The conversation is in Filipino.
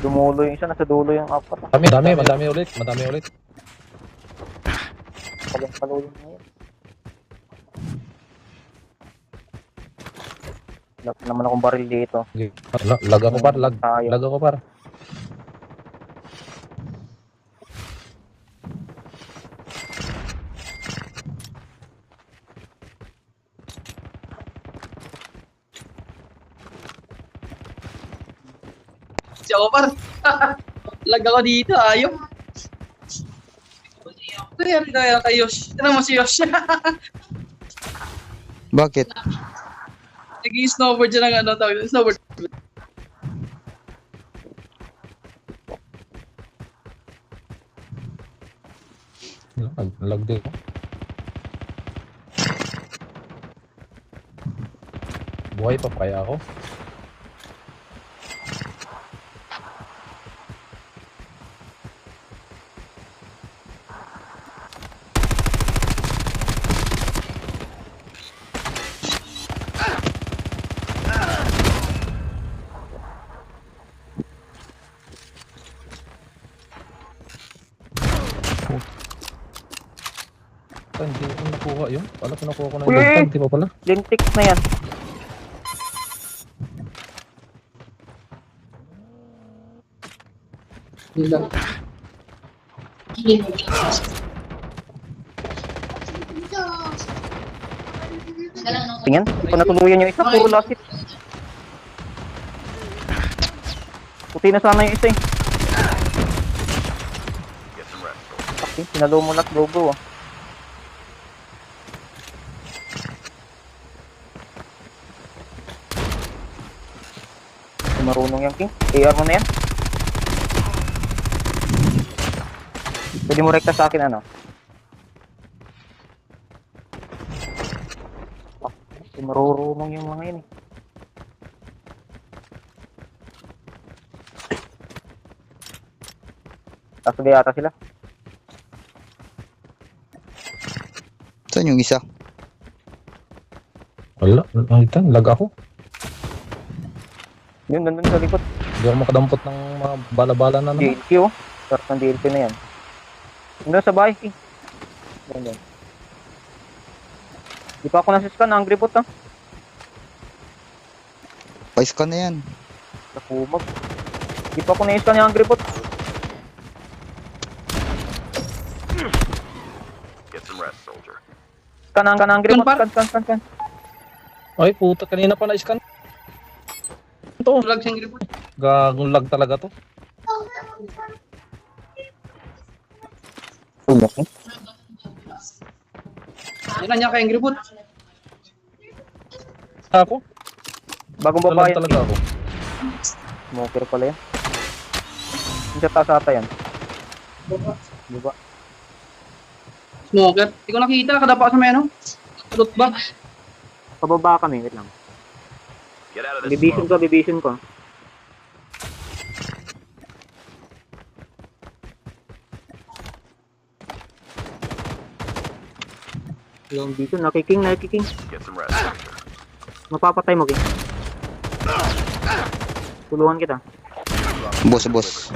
Dumulo yung isa, nasa dulo yung apat. Madami ulit. Paluin na yun. Wala pa naman akong baril dito. Lag ako par, lag. Tayo. Lag ako par. Si Omar. Lag ako dito, ayaw. Kaya kay Yosh. Tignan mo si Yosh. Bakit? Nag-i-snowboard siya ng ano tawag. Snowboard. Lag din. Buhay pa kaya ako? Hindi ko nakuha yun. Pala ko nakuha ko na Uy! yung hindi pa pala. Lintics na yan. Tingnan, kung natuluyan yung isa, puro lasit. Puti na sana yung isa eh. Okay, sinalo mo lahat, bro. Marunong yan, King. AR mo na yan. Pwede mo rekta sa akin, ano? Marurunong yung mga yun eh. Tapos ba yata sila? Saan yung isa? Wala. Lag ako. Yun, nandun sa likod. Hindi ako makadampot ng mga bala-bala na naman. DLP oh. Sarap ng DLP na yan. Nandun sa bahay, King. Ganyan. Di pa ako nasiskan, angry bot ah. Pais ka na yan. Sa kumag. Di pa ako naiskan yung angry bot. Get some rest, soldier. Kan angry bot, Kan, kan. Ay, puta. Kanina pa na-scan. Ito. Lag siyang report. Gagong lag talaga to. Tumok eh. Yan na niya kayang report. Ako? Bagong Lag babae. talaga ako. Smoker pala yan. Yung sa taas ata yan. Diba? Smoker. Hindi ko nakita. Kadapa sa may ano. Loot ba? Pababa kami, wait lang. Get out of this smoke. Bibisin ko. Yung vision, nakiking. Get some rest, soldier. Mapapatay mo, King. Tulungan kita. Boss.